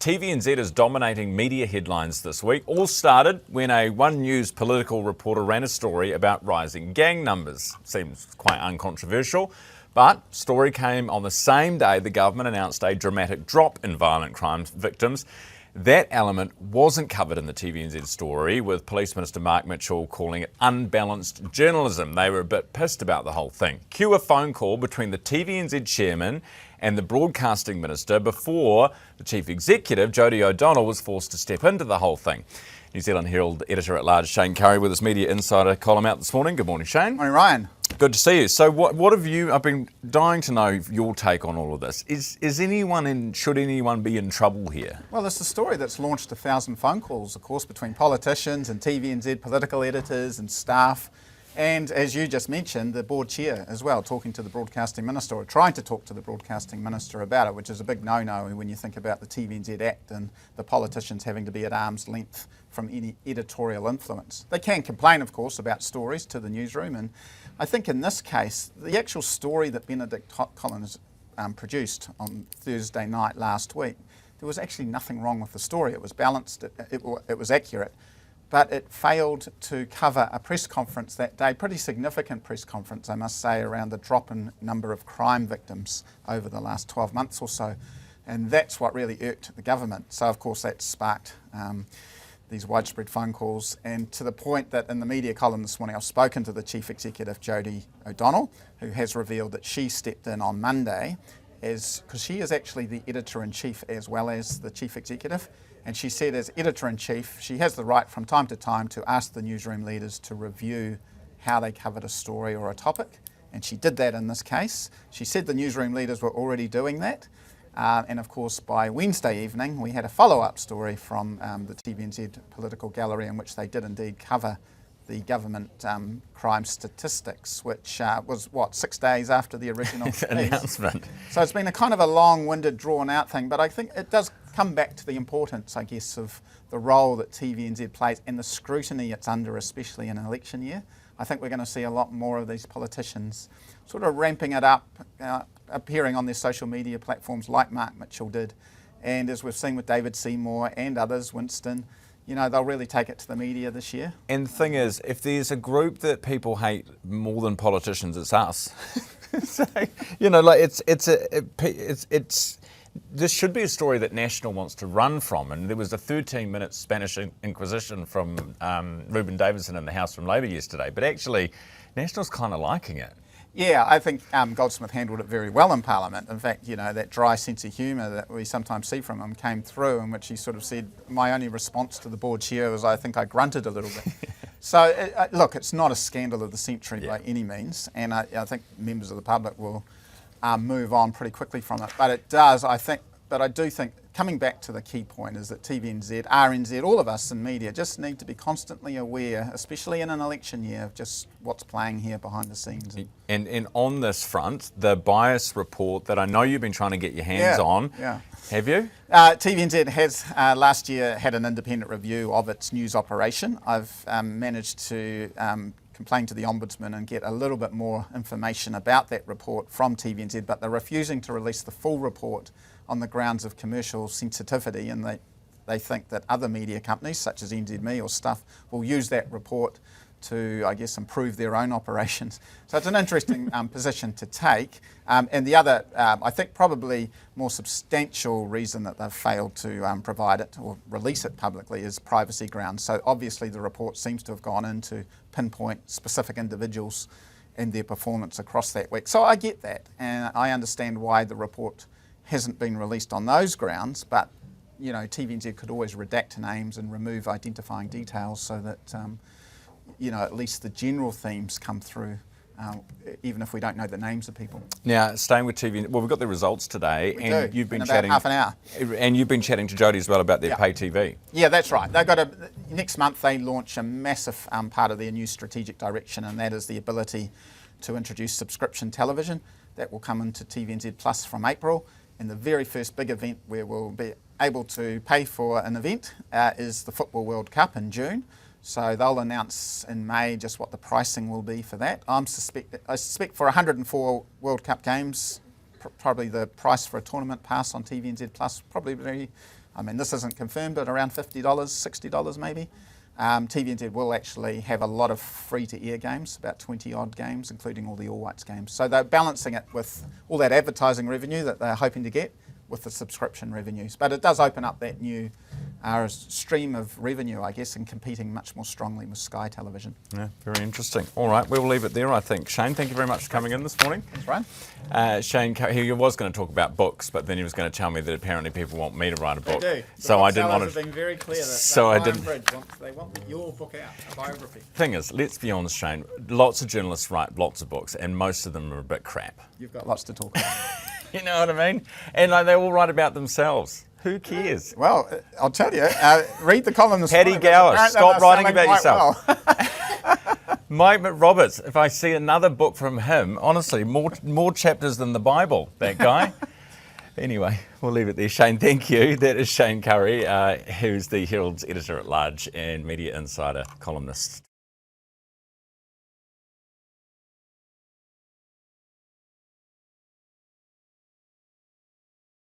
TVNZ is dominating media headlines this week. All started when a One News political reporter ran a story about rising gang numbers. Seems quite uncontroversial, but story came on the same day the government announced a dramatic drop in violent crime victims. That element wasn't covered in the TVNZ story, with Police Minister Mark Mitchell calling it unbalanced journalism. They were a bit pissed about the whole thing. Cue a phone call between the TVNZ chairman and the broadcasting minister before the chief executive, Jodie O'Donnell, was forced to step into the whole thing. New Zealand Herald editor-at-large Shayne Currie with his Media Insider column out this morning. Good morning, Shayne. Morning, Ryan. Good to see you. So what have you, I've been dying to know your take on all of this. Should anyone be in trouble here? Well, it's a story that's launched 1,000 phone calls, of course, between politicians and TVNZ political editors and staff. And as you just mentioned, the board chair as well, talking to the broadcasting minister, or trying to talk to the broadcasting minister about it, which is a big no-no when you think about the TVNZ Act and the politicians having to be at arm's length from any editorial influence. They can complain, of course, about stories to the newsroom, and I think in this case, the actual story that Benedict Collins produced on Thursday night last week, there was actually nothing wrong with the story. It was balanced, it was accurate, but it failed to cover a press conference that day, pretty significant press conference, I must say, around the drop in number of crime victims over the last 12 months or so. And that's what really irked the government. So, of course, that sparked these widespread phone calls, and to the point that in the media column this morning, I've spoken to the Chief Executive, Jodie O'Donnell, who has revealed that she stepped in on Monday, because she is actually the Editor-in-Chief as well as the Chief Executive. And she said as Editor-in-Chief, she has the right from time to time to ask the newsroom leaders to review how they covered a story or a topic. And she did that in this case. She said the newsroom leaders were already doing that. And of course, by Wednesday evening, we had a follow-up story from the TVNZ Political Gallery in which they did indeed cover the government crime statistics, which was, 6 days after the original announcement. So it's been a kind of a long-winded, drawn-out thing, but I think it does come back to the importance, I guess, of the role that TVNZ plays and the scrutiny it's under, especially in an election year. I think we're going to see a lot more of these politicians sort of ramping it up, appearing on their social media platforms like Mark Mitchell did. And as we've seen with David Seymour and others, Winston, you know, they'll really take it to the media this year. And the thing is, if there's a group that people hate more than politicians, it's us. So, you know, like this should be a story that National wants to run from. And there was a 13-minute Spanish Inquisition from Ruben Davidson in the House from Labor yesterday. But actually, National's kind of liking it. Yeah, I think Goldsmith handled it very well in Parliament. In fact, you know, that dry sense of humour that we sometimes see from him came through, in which he sort of said, my only response to the board chair was I think I grunted a little bit. So, look, it's not a scandal of the century by any means, and I think members of the public will move on pretty quickly from it. But it does, I do think, coming back to the key point, is that TVNZ, RNZ, all of us in media just need to be constantly aware, especially in an election year, of just what's playing here behind the scenes. And on this front, the bias report that I know you've been trying to get your hands on, have you? TVNZ has last year had an independent review of its news operation. I've managed to complain to the Ombudsman and get a little bit more information about that report from TVNZ, but they're refusing to release the full report on the grounds of commercial sensitivity, and they think that other media companies such as NZME or Stuff will use that report to, I guess, improve their own operations. So it's an interesting position to take. And the other, I think probably more substantial reason that they've failed to provide it or release it publicly is privacy grounds. So obviously the report seems to have gone in to pinpoint specific individuals and their performance across that week. So I get that, and I understand why the report hasn't been released on those grounds, but you know, TVNZ could always redact names and remove identifying details so that you know, at least the general themes come through, even if we don't know the names of people. Now, staying with TV, well, we've got the results today, and you've been chatting half an hour, and you've been chatting to Jodie as well about their pay TV. Yeah, that's right. They've got next month they launch a massive part of their new strategic direction, and that is the ability to introduce subscription television. That will come into TVNZ Plus from April. And the very first big event where we'll be able to pay for an event is the Football World Cup in June. So they'll announce in May just what the pricing will be for that. I suspect for 104 World Cup games, probably the price for a tournament pass on TVNZ Plus probably be I mean, this isn't confirmed, but around $50, $60 maybe. TVNZ will actually have a lot of free-to-air games, about 20 odd games, including all the All Whites games. So they're balancing it with all that advertising revenue that they're hoping to get with the subscription revenues. But it does open up that new stream of revenue, I guess, and competing much more strongly with Sky Television. Yeah, very interesting. All right, we'll leave it there, I think. Shayne, thank you very much for coming in this morning. That's right. Shayne Currie, he was going to talk about books, but then he was going to tell me that apparently people want me to write a book. They do. So I didn't want have to. been very clear that So I didn't. They want your book out, a biography. Thing is, let's be honest, Shayne. Lots of journalists write lots of books, and most of them are a bit crap. You've got lots to talk about. You know what I mean? And like, they all write about themselves. Who cares? Well, I'll tell you, read the column this Paddy morning. Gower, Apparently stop they're writing selling about quite yourself. well. Mike McRoberts, if I see another book from him, honestly, more chapters than the Bible, that guy. Anyway, we'll leave it there. Shayne, thank you. That is Shayne Currie, who's the Herald's editor-at-large and Media Insider columnist.